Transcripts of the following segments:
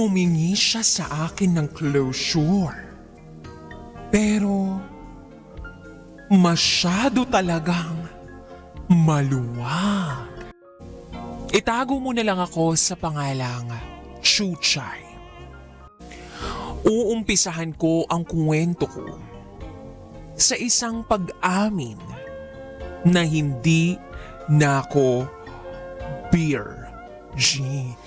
Humingi siya sa akin ng closure. Pero masyado talagang maluwag. Itago mo na lang ako sa pangalang Chuchay. Uumpisahan ko ang kwento ko sa isang pag-amin na hindi na ako virgin.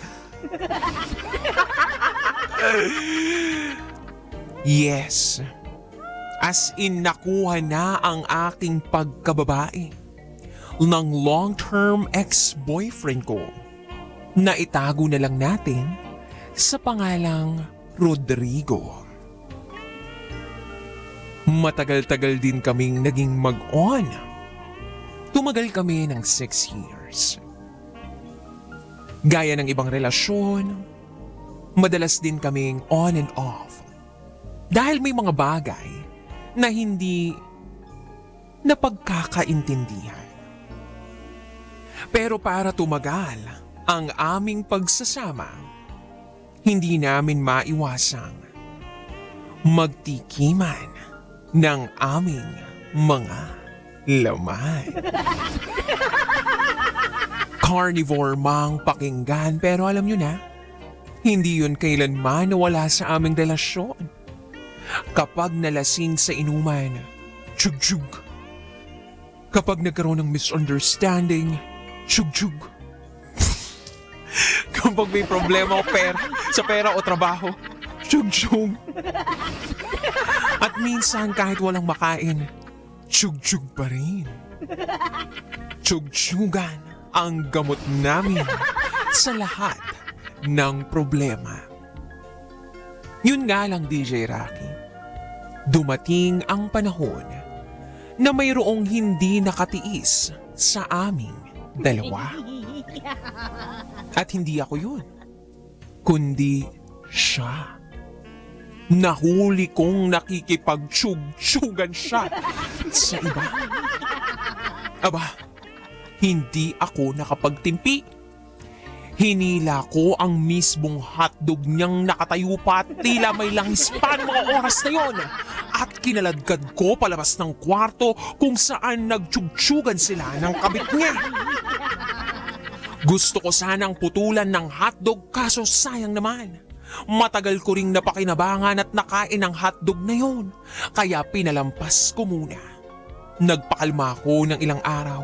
Yes, as in nakuha na ang aking pagkababae ng long-term ex-boyfriend ko na itago na lang natin sa pangalang Rodrigo. Matagal-tagal din kaming naging mag-on. Tumagal kami ng 6 years. Gaya ng ibang relasyon, madalas din kaming on and off. Dahil may mga bagay na hindi napagkakaintindihan. Pero para tumagal ang aming pagsasama, hindi namin maiwasang magtikiman ng aming mga laman. Carnivore mang pakinggan, pero alam nyo na, hindi yun kailanman nawala sa aming relasyon. Kapag nalasing sa inuman, tsyug-tsyug. Kapag nagkaroon ng misunderstanding, tsyug-tsyug. Kapag may problema o sa pera o trabaho, tsyug-tsyug. At minsan kahit walang makain, tsyug-tsyug pa rin. Tsyug-tsyugan ang gamot namin sa lahat ng problema. Yun nga lang, DJ Rocky. Dumating ang panahon na mayroong hindi nakatiis sa aming dalawa. At hindi ako yun, kundi siya. Nahuli kong nakikipagtsyug-tsyugan siya sa iba. Aba, hindi ako nakapagtimpi. Hinila ko ang mismong hotdog niyang nakatayo pa at tila may langis pa ng mga oras na yon. At kinaladkad ko palabas ng kwarto kung saan nagtsyug-tsyugan sila ng kabit niya. Gusto ko sanang putulan ng hotdog kaso sayang naman. Matagal ko ring napakinabangan at nakain ang hotdog na yon. Kaya pinalampas ko muna. Nagpakalma ako ng ilang araw.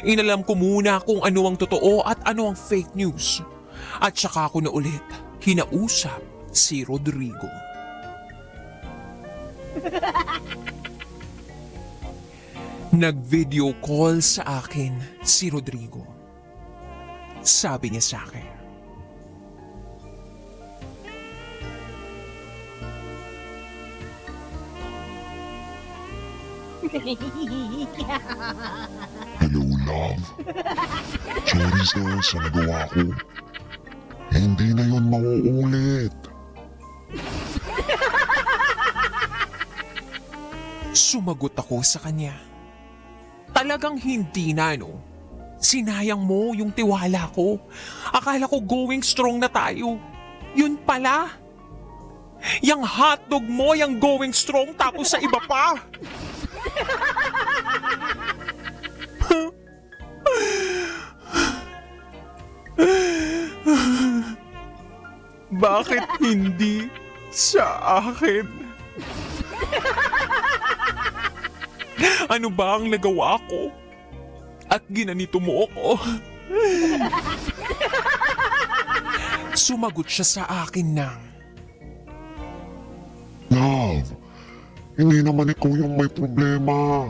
Inalam ko muna kung ano ang totoo at ano ang fake news. At saka ko na ulit kinausap si Rodrigo. Nag-video call sa akin si Rodrigo. Sabi niya sa akin, "Hello, love. Sorry sa nagawa ko. Hindi na yun mauulit." Sumagot ako sa kanya. Talagang hindi na, no? Sinayang mo yung tiwala ko. Akala ko going strong na tayo. Yun pala. Yang hotdog mo, yang going strong tapos sa iba pa. Bakit hindi sa akin? Ano ba ang nagawa ko? At ginanito mo ako? Sumagot siya sa akin ng, "Love, hindi naman ikaw yung may problema.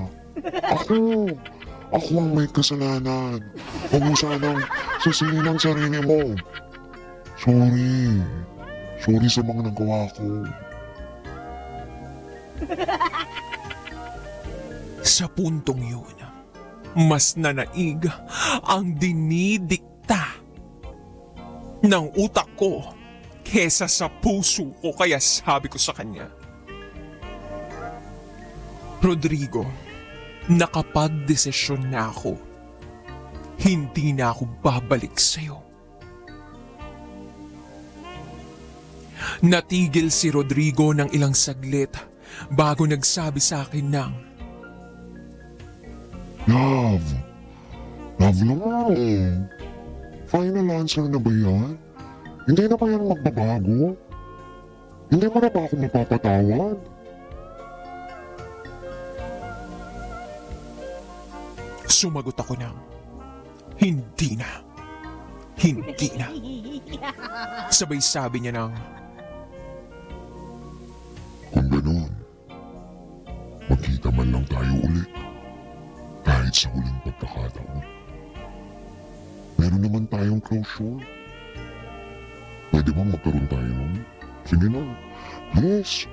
Ako ang may kasalanan. Huwag mo sanang susihin ang sarili mo. Sorry sa mga nagawa ko." Sa puntong yun, mas nanaig ang dinidikta ng utak ko kesa sa puso ko, kaya sabi ko sa kanya, Rodrigo, nakapagdesisyon na ako. Hindi na ako babalik sa'yo. Natigil si Rodrigo ng ilang saglit bago nagsabi sa akin ng, Love. Love naman. Final answer na ba yan? Hindi na ba yan magbabago? Hindi mo na ba ako mapapatawad? Sumagot ako ng, hindi na. Hindi na. Sabay sabi niya ng, Kung ganun, magkita man lang tayo ulit. Kahit sa huling pagkakataon. Meron naman tayong closure. Pwede ba magkaroon tayo nun? Sige na. Please.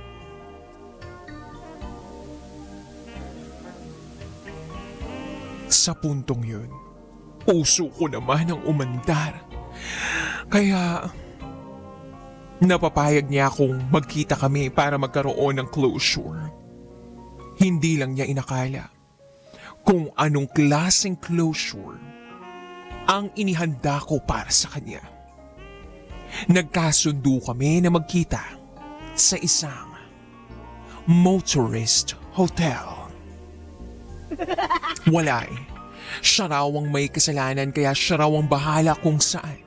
sa puntong yun, puso ko naman ang umandar. Kaya, napapayag niya akong magkita kami para magkaroon ng closure. Hindi lang niya inakala kung anong klaseng closure ang inihanda ko para sa kanya. Nagkasundo kami na magkita sa isang motorist hotel. Wala eh. Siya raw ang may kasalanan kaya siya raw ang bahala kung saan.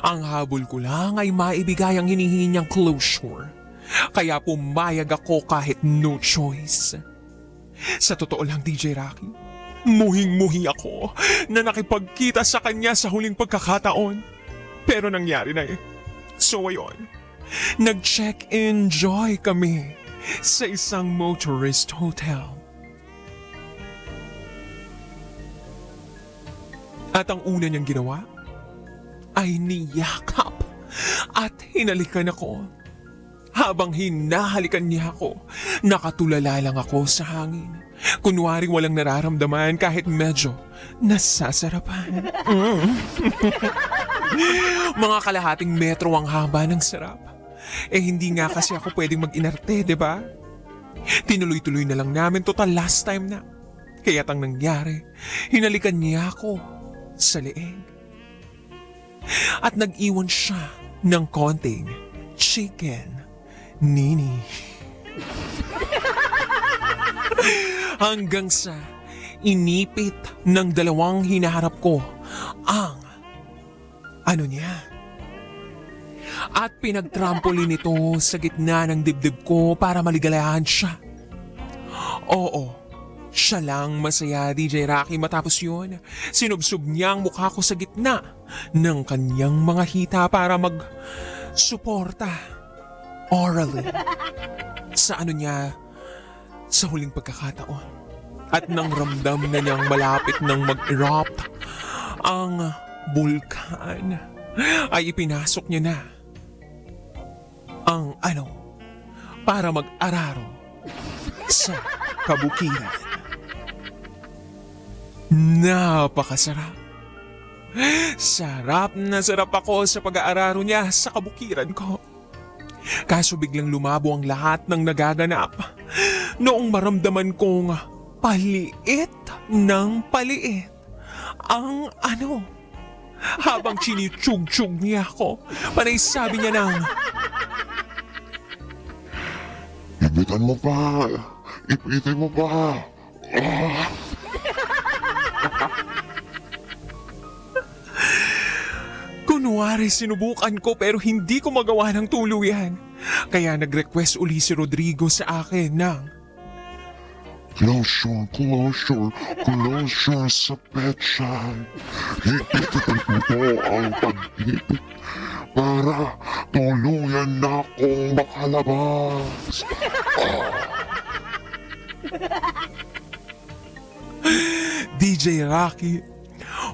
Ang habol ko lang ay maibigay ang hinihingi niyang closure. Kaya pumayag ako kahit no choice. Sa totoo lang, DJ Rocky, muhing-muhi ako na nakipagkita sa kanya sa huling pagkakataon. Pero nangyari na eh. So ayun, nag-check-in joy kami sa isang motorist hotel. At ang una niyang ginawa ay niyakap at hinalikan ako. Habang hinahalikan niya ako, nakatulala lang ako sa hangin. Kunwaring walang nararamdaman kahit medyo nasasarapan. Mga kalahating metro ang haba ng sarap. Eh hindi nga kasi ako pwedeng mag-inarte, di ba? Tinuloy-tuloy na lang namin, total last time na. Kaya't ang nangyari, hinalikan niya ako sa leeg. At nag-iwan siya ng konting chicken nini. Hanggang sa inipit ng dalawang hinaharap ko ang niya. At pinagtrampolin ito sa gitna ng dibdib ko para maligalahan siya. Oo, siya lang masaya, DJ Rocky. Matapos yun, sinubsob niya ang mukha ko sa gitna ng kanyang mga hita para mag-suporta orally sa niya sa huling pagkakataon. At nang ramdam na niyang malapit nang mag-erupt ang bulkan, ay ipinasok niya na ang para mag-araro sa kabukiran. Napakasarap. Sarap na sarap ako sa pag-aararo niya sa kabukiran ko. Kaso biglang lumabo ang lahat ng nagaganap noong maramdaman kong paliit ng paliit ang habang chinichug-chug niya ako. Panay sabi niya ng, Ibitan mo pa. Ipitin mo pa. kunwari sinubukan ko pero hindi ko magawa ng tuluyan. Kaya nag-request uli si Rodrigo sa akin ng, Closure, closure, closure sa petsa. Hipitin mo po ang pag-ipit para tuluyan na akong makalabas. DJ Rocky,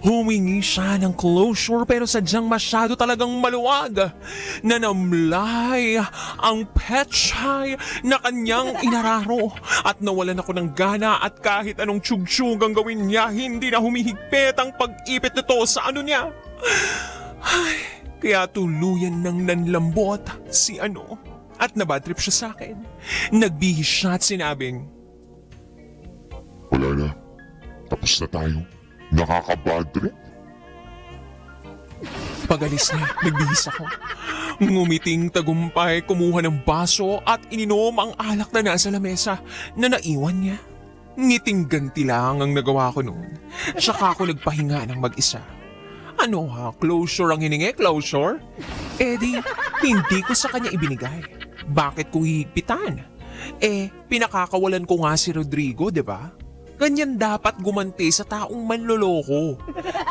humingi siya ng closure pero sadyang masyado talagang maluwag. Nanamlay ang petchay na kanyang inararo at nawalan ako ng gana at kahit anong tsyug-tsyug ang gawin niya, hindi na humihigpit ang pag-ipit nito sa niya. Ay, kaya tuluyan nang nanlambot si at nabadtrip siya sa akin. Nagbihis siya at sinabing, Wala na. Tapos na tayo. Nakaka-bad trip. Pagalis niya, nagbihis ako. Ngumiting tagumpay, kumuha ng baso at ininom ang alak na nasa lamesa na naiwan niya. Ngiting ganti lang ang nagawa ko noon. Saka ako nagpahinga ng mag-isa. Ano ha, closure ang hiningi, closure? Eh di, hindi ko sa kanya ibinigay. Bakit ko hihigpitan? Eh, pinakakawalan ko nga si Rodrigo, di ba? Ganyan dapat gumanti sa taong manloloko.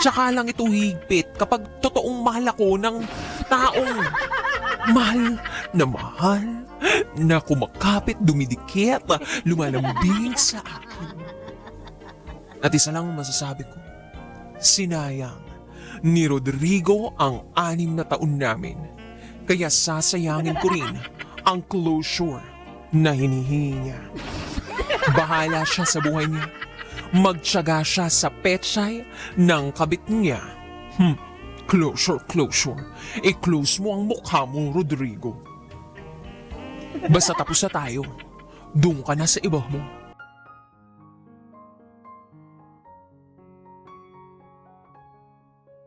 Tsaka lang ito higpit kapag totoong mahal ako ng taong mahal na kumakapit, dumidikit, lumalambing sa akin. At isa lang masasabi ko, sinayang ni Rodrigo ang 6 na taon namin. Kaya sasayangin ko rin ang closure na hinihingi niya. Bahala siya sa buhay niya. Magtiyaga siya sa petsay ng kabit niya. Closure. I-close mo ang mukha mo, Rodrigo. Basta tapos na tayo. Doon ka na sa iba mo.